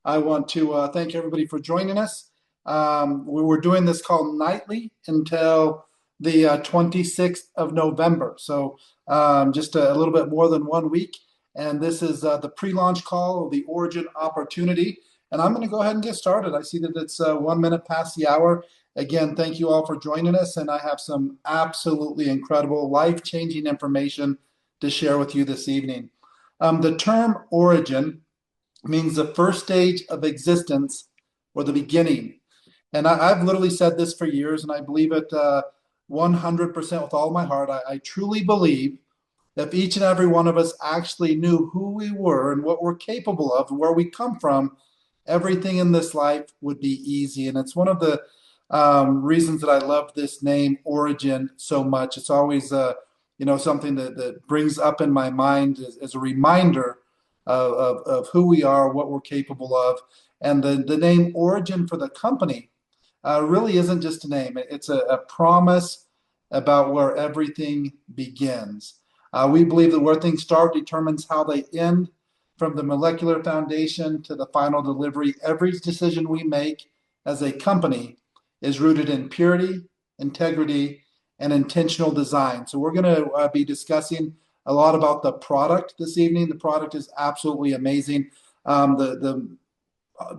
I want to thank everybody for joining us. We're doing this call nightly until the 26th of November. So just a little bit more than 1 week. And this is the pre-launch call of the Orygn opportunity. And I'm going to go ahead and get started. I see that it's 1 minute past the hour. Again, thank you all for joining us. And I have some absolutely incredible, life-changing information to share with you this evening. The term origin means the first stage of existence or the beginning. And I've literally said this for years, and I believe it 100% with all my heart. I truly believe that if each and every one of us actually knew who we were and what we're capable of, and where we come from, everything in this life would be easy. And it's one of the reasons that I love this name, Orygn, so much. It's always, something that brings up in my mind as a reminder of who we are, what we're capable of. And the name Orygn for the company really isn't just a name, it's a promise about where everything begins. We believe that where things start determines how they end, from the molecular foundation to the final delivery. Every decision we make as a company is rooted in purity, integrity, and intentional design. So we're going to be discussing a lot about the product this evening. The product is absolutely amazing. The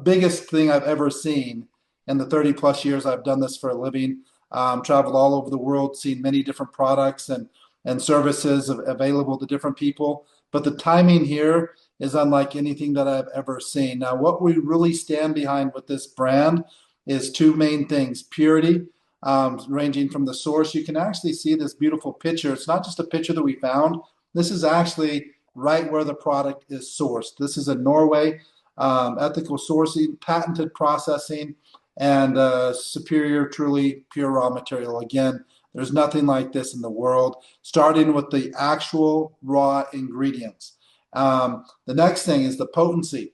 biggest thing I've ever seen in the 30 plus years I've done this for a living, traveled all over the world, seen many different products and services available to different people. But the timing here is unlike anything that I've ever seen. Now, what we really stand behind with this brand is two main things: purity, ranging from the source. You can actually see this beautiful picture. It's not just a picture that we found. This is actually right where the product is sourced. This is in Norway, ethical sourcing, patented processing, and superior, truly pure raw material. Again, there's nothing like this in the world, starting with the actual raw ingredients. The next thing is the potency.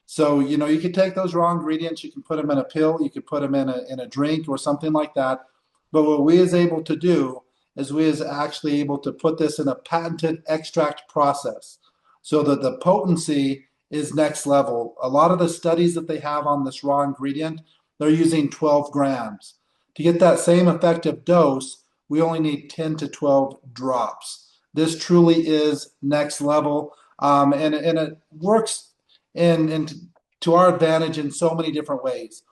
So, you could take those raw ingredients, you can put them in a pill, you could put them in a drink or something like that. But what we is able to do is we is actually able to put this in a patented extract process so that the potency is next level. A lot of the studies that they have on this raw ingredient, they're using 12 grams. To get that same effective dose, we only need 10 to 12 drops. This truly is next level, and it works in to our advantage in so many different ways.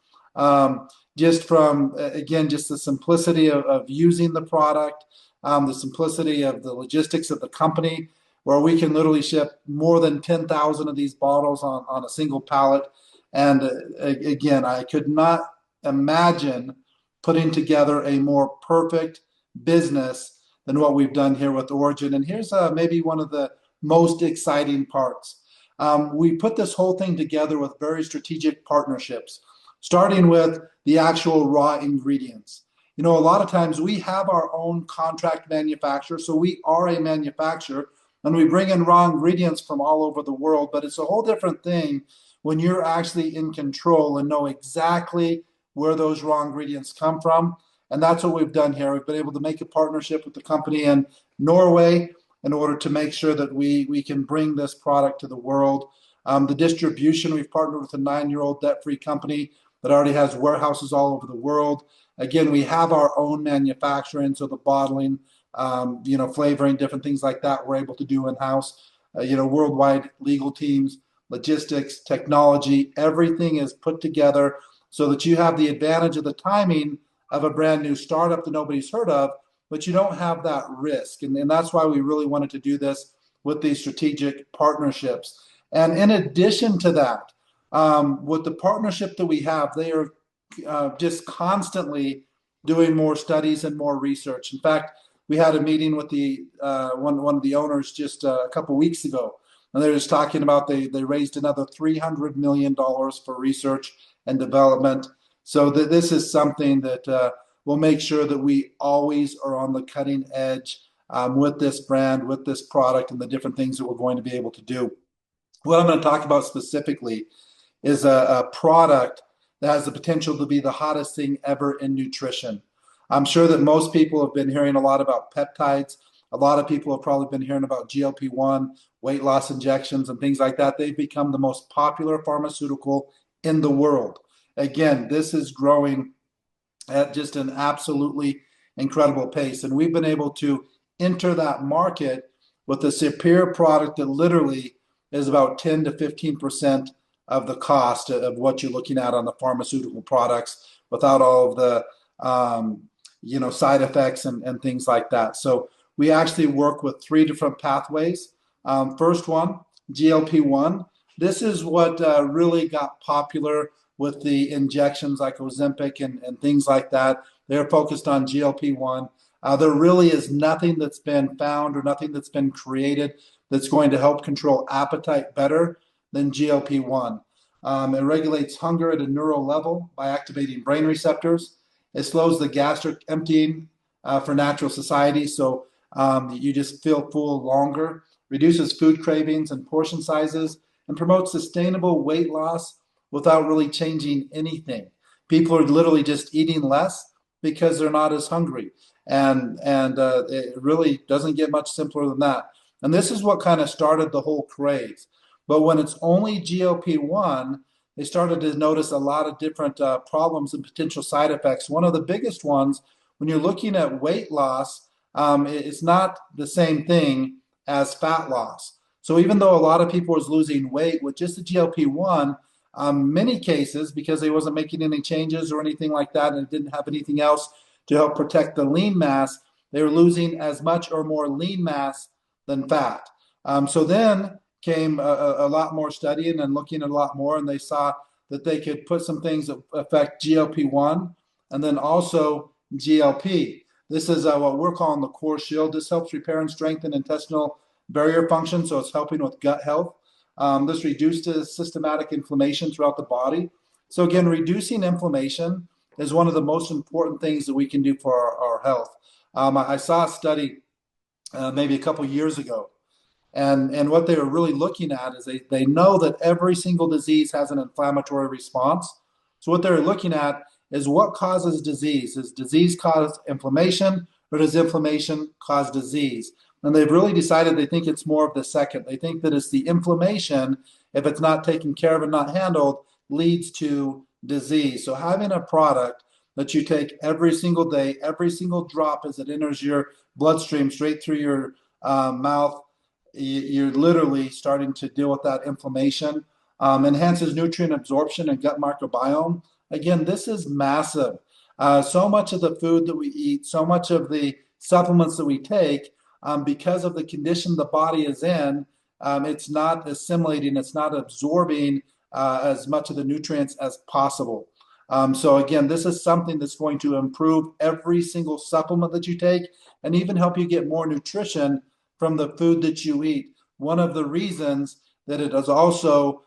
Just from, again, just the simplicity of using the product, the simplicity of the logistics of the company, where we can literally ship more than 10,000 of these bottles on a single pallet. And again, I could not imagine putting together a more perfect business than what we've done here with Orygn. And here's maybe one of the most exciting parts. We put this whole thing together with very strategic partnerships, starting with the actual raw ingredients. A lot of times we have our own contract manufacturer, so we are a manufacturer and we bring in raw ingredients from all over the world, but it's a whole different thing when you're actually in control and know exactly where those raw ingredients come from. And that's what we've done here. We've been able to make a partnership with the company in Norway in order to make sure that we can bring this product to the world. The distribution, we've partnered with a 9-year-old debt-free company that already has warehouses all over the world. Again, we have our own manufacturing, so the bottling, flavoring, different things like that, we're able to do in-house. Worldwide legal teams, logistics, technology, everything is put together so that you have the advantage of the timing of a brand new startup that nobody's heard of, but you don't have that risk. And that's why we really wanted to do this with these strategic partnerships. And in addition to that, with the partnership that we have, they are just constantly doing more studies and more research. In fact, we had a meeting with the one of the owners just a couple weeks ago, and they're just talking about they raised another $300 million for research and development. So this is something that we'll make sure that we always are on the cutting edge with this brand, with this product, and the different things that we're going to be able to do. What I'm going to talk about specifically is a product that has the potential to be the hottest thing ever in nutrition. I'm sure that most people have been hearing a lot about peptides, A lot of people have probably been hearing about GLP-1, weight loss injections, and things like that. They've become the most popular pharmaceutical in the world. Again, this is growing at just an absolutely incredible pace. And we've been able to enter that market with a superior product that literally is about 10 to 15% of the cost of what you're looking at on the pharmaceutical products without all of the side effects and things like that. So we actually work with three different pathways. First one, GLP-1. This is what really got popular with the injections like Ozempic and things like that. They're focused on GLP-1. There really is nothing that's been found or nothing that's been created that's going to help control appetite better than GLP-1. It regulates hunger at a neural level by activating brain receptors. It slows the gastric emptying for natural satiety, so you just feel full longer, reduces food cravings and portion sizes, and promotes sustainable weight loss without really changing anything. People are literally just eating less because they're not as hungry. And it really doesn't get much simpler than that. And this is what kind of started the whole craze. But when it's only GLP-1, they started to notice a lot of different problems and potential side effects. One of the biggest ones, when you're looking at weight loss, it's not the same thing as fat loss. So even though a lot of people was losing weight with just the GLP-1, many cases, because they wasn't making any changes or anything like that, and it didn't have anything else to help protect the lean mass, they were losing as much or more lean mass than fat. So then came a lot more studying and looking at a lot more, and they saw that they could put some things that affect GLP-1 and then also GLP. This is what we're calling the core shield. This helps repair and strengthen intestinal barrier function, so it's helping with gut health. This reduces systematic inflammation throughout the body. So again, reducing inflammation is one of the most important things that we can do for our health. I saw a study maybe a couple years ago, and what they were really looking at is they know that every single disease has an inflammatory response. So what they're looking at is what causes disease. Does disease cause inflammation, or does inflammation cause disease? And they've really decided they think it's more of the second. They think that it's the inflammation, if it's not taken care of and not handled, leads to disease. So having a product that you take every single day, every single drop as it enters your bloodstream straight through your mouth, you're literally starting to deal with that inflammation. Enhances nutrient absorption and gut microbiome. Again, this is massive. So much of the food that we eat, so much of the supplements that we take, because of the condition the body is in, it's not assimilating, it's not absorbing as much of the nutrients as possible. So again, this is something that's going to improve every single supplement that you take and even help you get more nutrition from the food that you eat. One of the reasons that it is also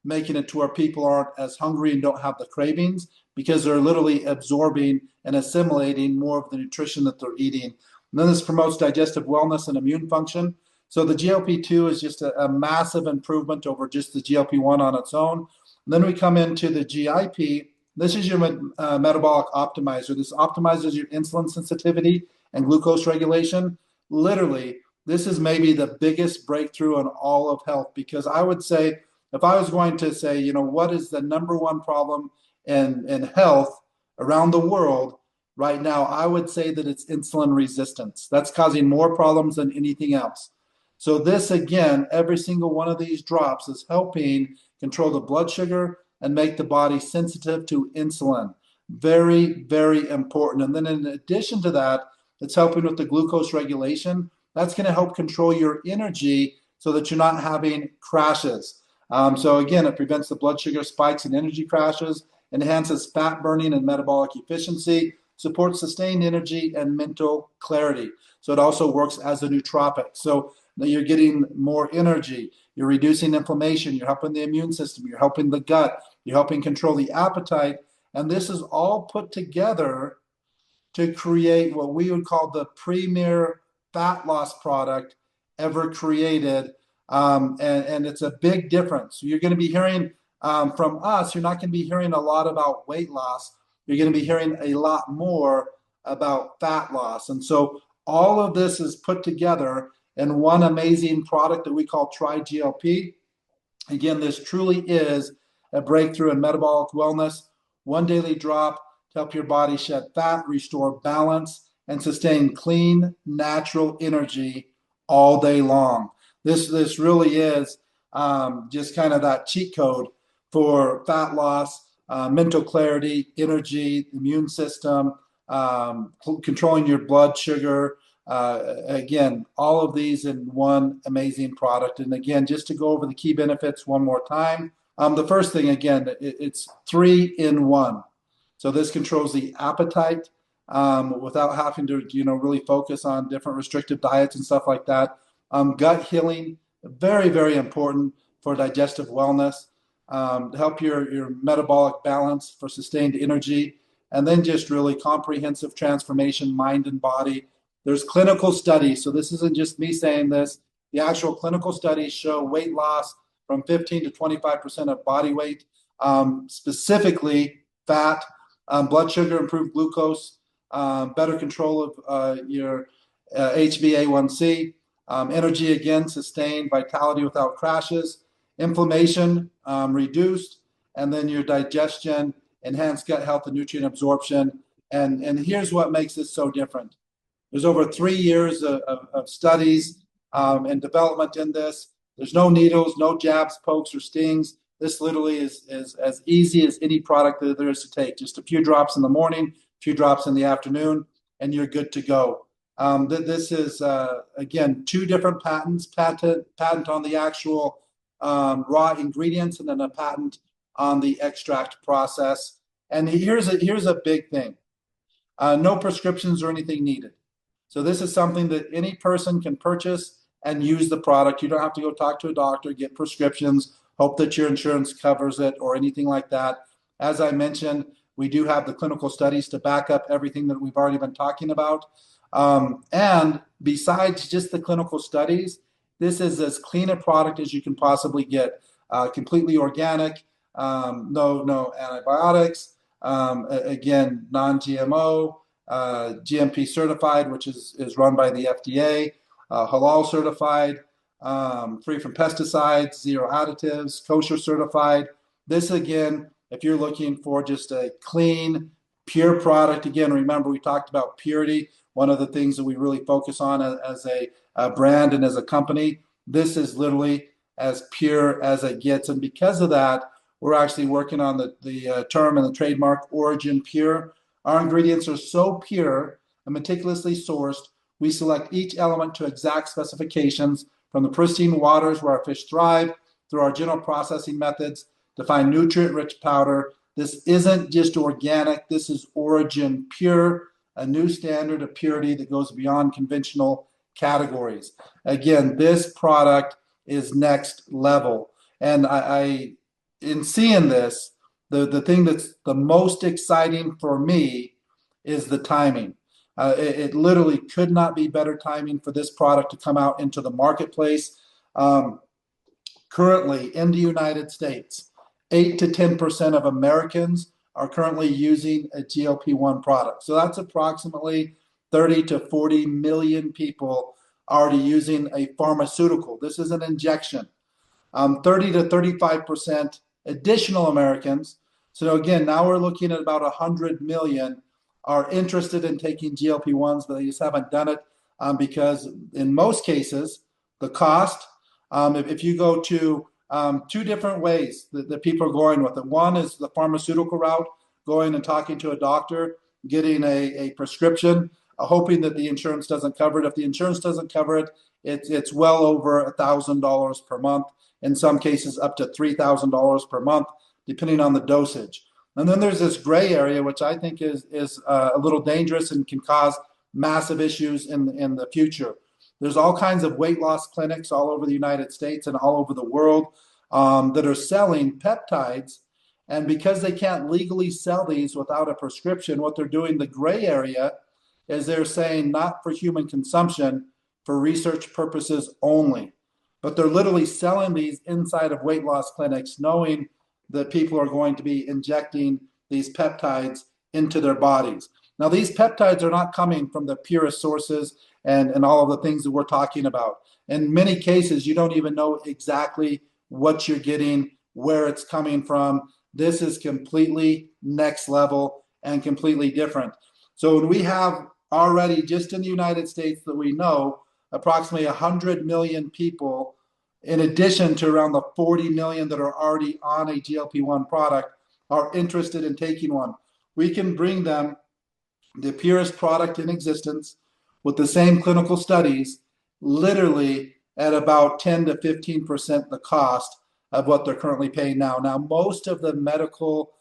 making it to where people aren't as hungry and don't have the cravings, because they're literally absorbing and assimilating more of the nutrition that they're eating. And then this promotes digestive wellness and immune function. So the GLP-2 is just a massive improvement over just the GLP-1 on its own. And then we come into the GIP. This is your metabolic optimizer. This optimizes your insulin sensitivity and glucose regulation. Literally, this is maybe the biggest breakthrough in all of health, because I would say, if I was going to say, what is the number one problem in health around the world right now, I would say that it's insulin resistance. That's causing more problems than anything else. So this, again, every single one of these drops is helping control the blood sugar and make the body sensitive to insulin. Very, very important. And then in addition to that, it's helping with the glucose regulation. That's going to help control your energy so that you're not having crashes. So again, it prevents the blood sugar spikes and energy crashes, enhances fat burning and metabolic efficiency, supports sustained energy and mental clarity. So it also works as a nootropic. So you're getting more energy, you're reducing inflammation, you're helping the immune system, you're helping the gut, you're helping control the appetite. And this is all put together to create what we would call the premier fat loss product ever created. And it's a big difference. You're going to be hearing from us, you're not going to be hearing a lot about weight loss. You're going to be hearing a lot more about fat loss. And so All of this is put together in one amazing product that we call triGLP. Again, this truly is a breakthrough in metabolic wellness. One daily drop to help your body shed fat, restore balance, and sustain clean, natural energy all day long. This really is just kind of that cheat code for fat loss, mental clarity, energy, immune system, controlling your blood sugar. Again, all of these in one amazing product. And again, just to go over the key benefits one more time. The first thing, again, it's 3 in 1. So this controls the appetite without having to, really focus on different restrictive diets and stuff like that. Gut healing, very, very important for digestive wellness, to help your metabolic balance for sustained energy, and then just really comprehensive transformation, mind and body. There's clinical studies, so this isn't just me saying this. The actual clinical studies show weight loss from 15 to 25% of body weight, specifically fat, blood sugar, improved glucose, better control of your HbA1c, energy again, sustained, vitality without crashes, inflammation reduced, and then your digestion, enhanced gut health and nutrient absorption. And here's what makes this so different. There's over 3 years of studies and development in this. There's no needles, no jabs, pokes, or stings. This literally is as easy as any product that there is to take. Just a few drops in the morning, a few drops in the afternoon, and you're good to go. This is, again, 2 different patents, patent on the actual raw ingredients, and then a patent on the extract process. And here's a big thing. No prescriptions or anything needed. So this is something that any person can purchase and use the product. You don't have to go talk to a doctor, get prescriptions, hope that your insurance covers it or anything like that. As I mentioned, we do have the clinical studies to back up everything that we've already been talking about. And besides just the clinical studies, this is as clean a product as you can possibly get. Completely organic, no antibiotics, again, non-GMO, GMP certified, which is run by the FDA, halal certified, free from pesticides, zero additives, kosher certified. This, again, if you're looking for just a clean, pure product, again, remember we talked about purity, one of the things that we really focus on as a brand and as a company. This is literally as pure as it gets. And because of that, we're actually working on the term and the trademark Orygn Pure. Our ingredients are so pure and meticulously sourced, we select each element to exact specifications from the pristine waters where our fish thrive through our gentle processing methods to find nutrient-rich powder. This isn't just organic, this is Orygn Pure, a new standard of purity that goes beyond conventional categories. Again, this product is next level. And I in seeing this, the thing that's the most exciting for me is the timing. It literally could not be better timing for this product to come out into the marketplace. Currently in the United States, 8 to 10% of Americans are currently using a GLP-1 product. So that's approximately 30 to 40 million people already using a pharmaceutical. This is an injection. 30 to 35% additional Americans. So again, now we're looking at about 100 million are interested in taking GLP-1s, but they just haven't done it because in most cases, the cost, if you go to 2 different ways that people are going with it. One is the pharmaceutical route, going and talking to a doctor, getting a prescription, hoping that the insurance doesn't cover it. If the insurance doesn't cover it, it's well over $1,000 per month. In some cases, up to $3,000 per month, depending on the dosage. And then there's this gray area, which I think is a little dangerous and can cause massive issues in the future. There's all kinds of weight loss clinics all over the United States and all over the world that are selling peptides. And because they can't legally sell these without a prescription, what they're doing, the gray area, is they're saying not for human consumption, for research purposes only. But they're literally selling these inside of weight loss clinics, knowing that people are going to be injecting these peptides into their bodies. Now, these peptides are not coming from the purest sources. and all of the things that we're talking about. In many cases, you don't even know exactly what you're getting, where it's coming from. This is completely next level and completely different. So when we have already, just in the United States that we know, approximately 100 million people, in addition to around the 40 million that are already on a GLP-1 product, are interested in taking one. We can bring them the purest product in existence with the same clinical studies, literally at about 10 to 15% the cost of what they're currently paying now. Now, most of the medical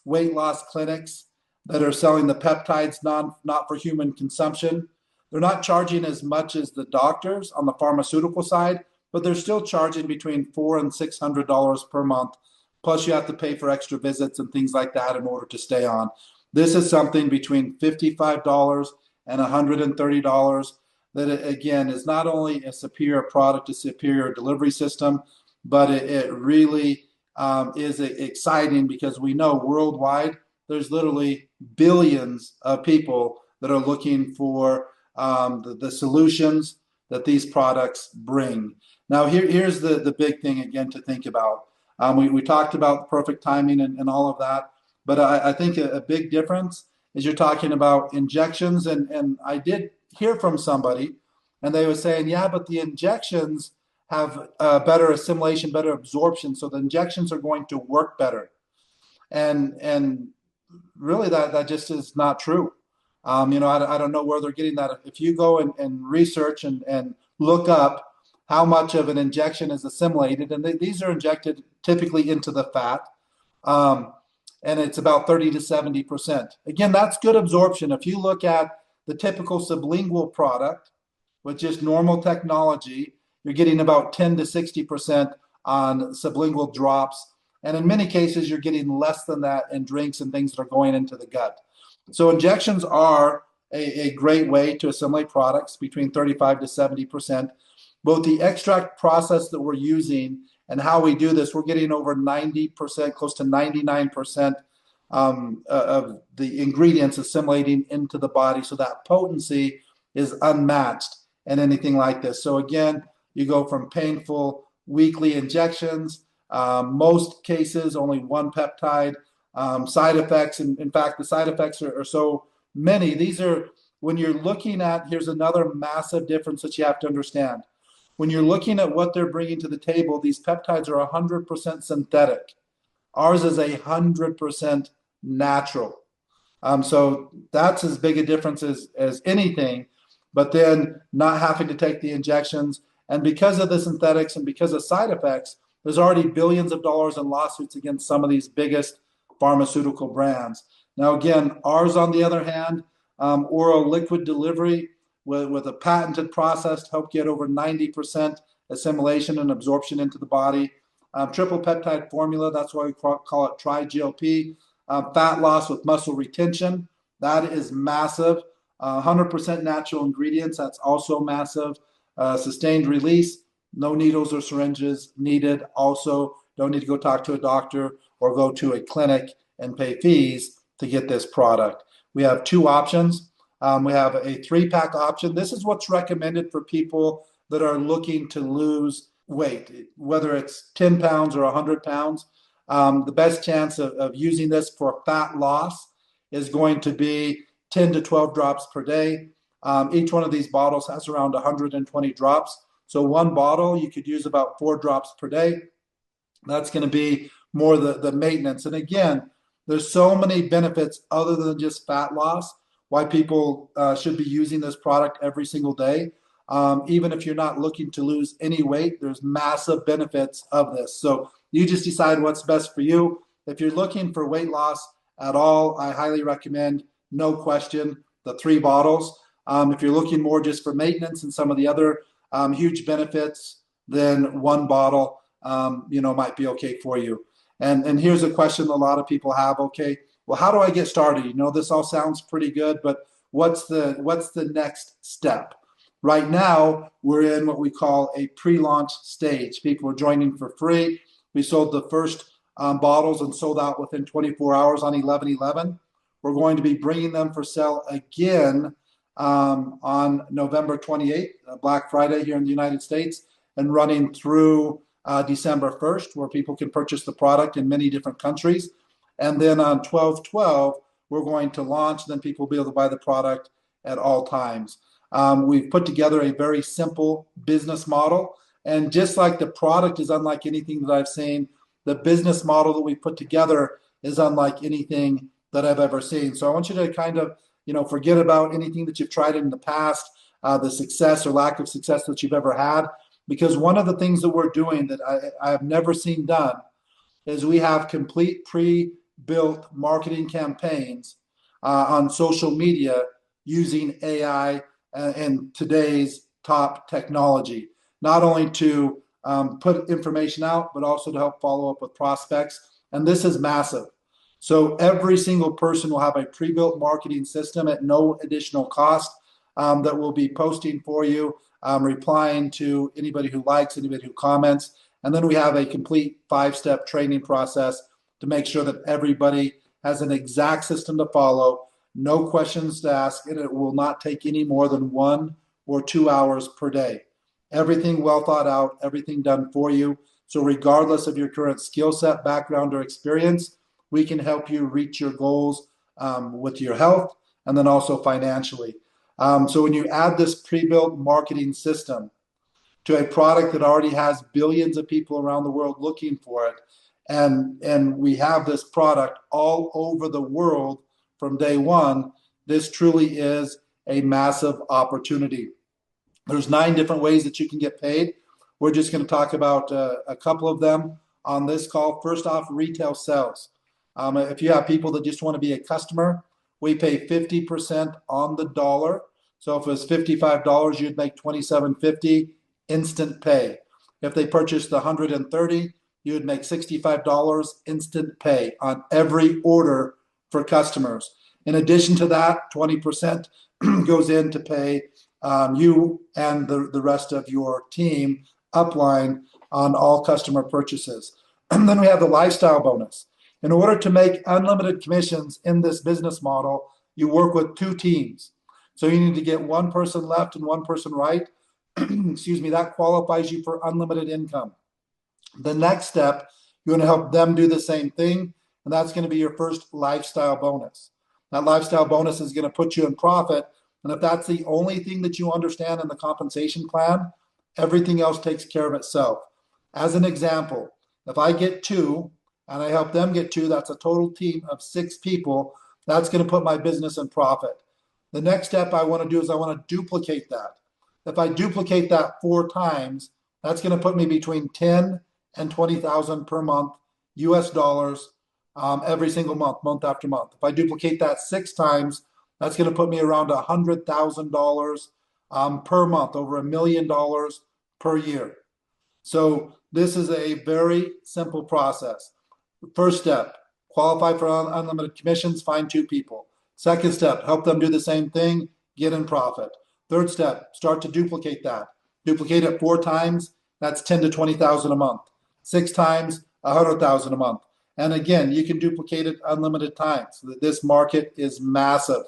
weight loss clinics that are selling the peptides not for human consumption, they're not charging as much as the doctors on the pharmaceutical side, but they're still charging between $400 and $600 per month. Plus, you have to pay for extra visits and things like that in order to stay on. This is something between $55 and $130 that, again, is not only a superior product, a superior delivery system, but it really is exciting because we know worldwide there's literally billions of people that are looking for the solutions that these products bring. Now, here's the big thing, again, to think about. We talked about perfect timing and all of that, but I think a big difference is you're talking about injections. And I did hear from somebody, and they were saying, yeah, but the injections have better assimilation, better absorption, so the injections are going to work better. And really, that just is not true. I don't know where they're getting that. If you go and research and look up how much of an injection is assimilated, and these are injected typically into the fat, and it's about 30 to 70%. Again, that's good absorption. If you look at the typical sublingual product with just normal technology, you're getting about 10 to 60% on sublingual drops. And in many cases, you're getting less than that in drinks and things that are going into the gut. So injections are a great way to assimilate products between 35 to 70%. Both the extract process that we're using and how we do this, we're getting over 90%, close to 99% of the ingredients assimilating into the body. So that potency is unmatched in anything like this. So again, you go from painful weekly injections, most cases only one peptide, side effects. And in fact, the side effects are so many. These are, when you're looking at, here's another massive difference that you have to understand. When you're looking at what they're bringing to the table, these peptides are 100% synthetic. Ours is 100% natural. So that's as big a difference as anything, but then not having to take the injections. And because of the synthetics and because of side effects, there's already billions of dollars in lawsuits against some of these biggest pharmaceutical brands. Now, again, ours, on the other hand, oral liquid delivery with a patented process to help get over 90% assimilation and absorption into the body. Triple peptide formula, that's why we call it triGLP. Fat loss with muscle retention, that is massive. 100% natural ingredients, that's also massive. Sustained release, no needles or syringes needed. Also, don't need to go talk to a doctor or go to a clinic and pay fees to get this product. We have two options. We have a 3-pack option. This is what's recommended for people that are looking to lose weight, whether it's 10 pounds or 100 pounds. The best chance of using this for fat loss is going to be 10 to 12 drops per day. Each one of these bottles has around 120 drops. So one bottle, you could use about 4 drops per day. That's going to be more the maintenance. And again, there's so many benefits other than just fat loss, why people should be using this product every single day. Even if you're not looking to lose any weight, there's massive benefits of this. So you just decide what's best for you. If you're looking for weight loss at all, I highly recommend, no question, the 3 bottles. If you're looking more just for maintenance and some of the other huge benefits, then 1 bottle might be okay for you. And here's a question a lot of people have. Okay, well, how do I get started? This all sounds pretty good, but what's the next step? Right now, we're in what we call a pre-launch stage. People are joining for free. We sold the first bottles and sold out within 24 hours on 11/11. We're going to be bringing them for sale again on November 28th, Black Friday here in the United States, and running through December 1st, where people can purchase the product in many different countries. And then on 12/12, we're going to launch, then people will be able to buy the product at all times. We've put together a very simple business model. And just like the product is unlike anything that I've seen, the business model that we put together is unlike anything that I've ever seen. So I want you to kind of, forget about anything that you've tried in the past, the success or lack of success that you've ever had. Because one of the things that we're doing that I have never seen done is we have complete pre-built marketing campaigns on social media using AI and today's top technology, not only to put information out, but also to help follow up with prospects. And this is massive. So every single person will have a pre-built marketing system at no additional cost that will be posting for you, replying to anybody who likes, anybody who comments. And then we have a complete 5-step training process to make sure that everybody has an exact system to follow, no questions to ask, and it will not take any more than 1 or 2 hours per day. Everything well thought out, everything done for you. So regardless of your current skill set, background, or experience, we can help you reach your goals with your health and then also financially. So when you add this pre-built marketing system to a product that already has billions of people around the world looking for it, and we have this product all over the world from day one, this truly is a massive opportunity. There's 9 different ways that you can get paid. We're just going to talk about a couple of them on this call. First off, retail sales. If you have people that just want to be a customer, we pay 50% on the dollar. So if it was $55, you'd make $27.50 instant pay. If they purchased the $130, you would make $65 instant pay on every order for customers. In addition to that, 20% goes in to pay you and the rest of your team upline on all customer purchases. And then we have the lifestyle bonus. In order to make unlimited commissions in this business model, you work with 2 teams. So you need to get 1 person left and 1 person right. Excuse me, that qualifies you for unlimited income. The next step, you're going to help them do the same thing, and that's going to be your first lifestyle bonus. That lifestyle bonus is going to put you in profit, and if that's the only thing that you understand in the compensation plan, everything else takes care of itself. As an example, if I get 2 and I help them get 2, that's a total team of 6 people. That's going to put my business in profit. The next step I want to do is I want to duplicate that. If I duplicate that 4 times, that's going to put me between 10 and 20,000 per month, US dollars, every single month, month after month. If I duplicate that 6 times, that's going to put me around $100,000 per month, over $1 million per year. So this is a very simple process. First step, qualify for unlimited commissions, find 2 people. Second step, help them do the same thing, get in profit. Third step, start to duplicate that. Duplicate it 4 times, that's 10 to 20,000 a month. 6 times, 100,000 a month. And again, you can duplicate it unlimited times. This market is massive.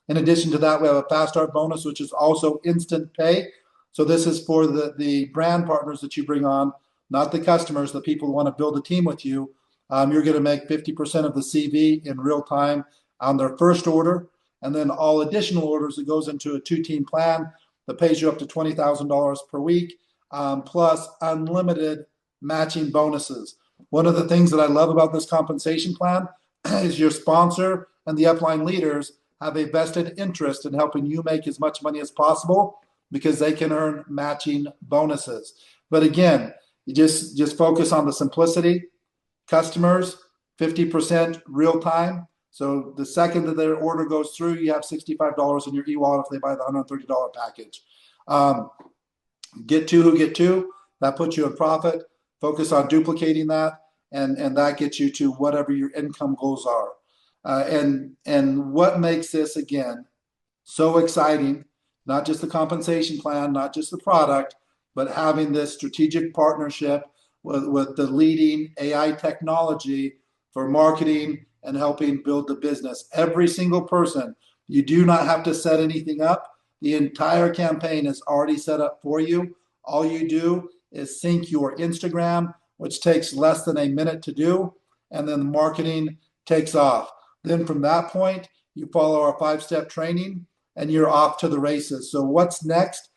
In addition to that, we have a fast start bonus, which is also instant pay. So this is for the brand partners that you bring on, not the customers, the people who want to build a team with you. You're going to make 50% of the CV in real time on their first order. And then all additional orders, it goes into a 2-team plan that pays you up to $20,000 per week, plus unlimited matching bonuses. One of the things that I love about this compensation plan is your sponsor and the upline leaders have a vested interest in helping you make as much money as possible because they can earn matching bonuses. But again, you just focus on the simplicity. Customers, 50% real time. So the second that their order goes through, you have $65 in your e-wallet if they buy the $130 package. Get 2 who get 2, that puts you in profit. Focus on duplicating that, and that gets you to whatever your income goals are. And what makes this, again, so exciting, not just the compensation plan, not just the product, but having this strategic partnership with the leading AI technology for marketing and helping build the business. Every single person, you do not have to set anything up. The entire campaign is already set up for you. All you do is sync your Instagram, which takes less than a minute to do, and then the marketing takes off. Then from that point, you follow our 5-step training and you're off to the races. So what's next?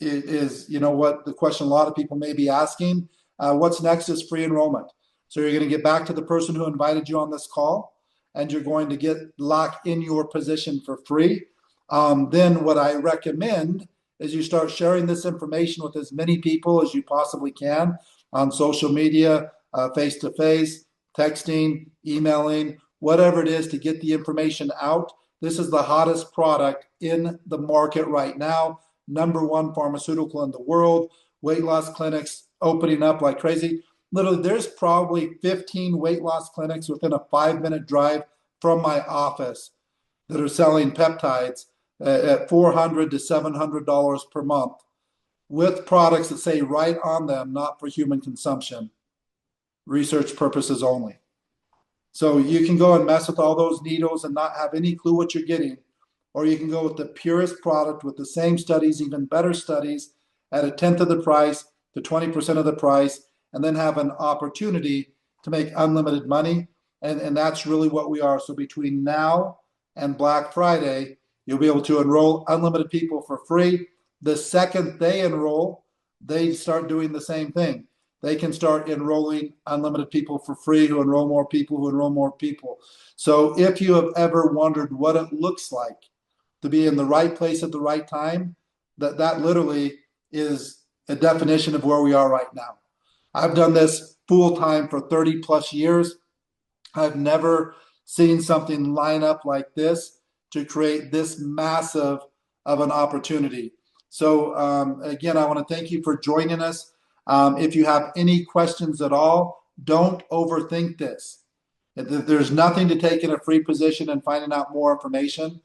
Is what the question a lot of people may be asking. What's next is free enrollment. So you're going to get back to the person who invited you on this call, and you're going to get locked in your position for free. Then what I recommend is you start sharing this information with as many people as you possibly can on social media, face-to-face, texting, emailing, whatever it is to get the information out. This is the hottest product in the market right now. #1 pharmaceutical in the world. Weight loss clinics opening up like crazy. Literally, there's probably 15 weight loss clinics within a 5-minute drive from my office that are selling peptides at $400 to $700 per month with products that say right on them, not for human consumption, research purposes only. So you can go and mess with all those needles and not have any clue what you're getting, or you can go with the purest product with the same studies, even better studies, at a tenth of the price to 20% of the price, and then have an opportunity to make unlimited money. And that's really what we are. So between now and Black Friday, you'll be able to enroll unlimited people for free. The second they enroll, they start doing the same thing. They can start enrolling unlimited people for free, who enroll more people, who enroll more people. So if you have ever wondered what it looks like to be in the right place at the right time, that literally is a definition of where we are right now. I've done this full time for 30 plus years. I've never seen something line up like this to create this massive of an opportunity. So again, I want to thank you for joining us. If you have any questions at all, don't overthink this. There's nothing to take in a free position and finding out more information.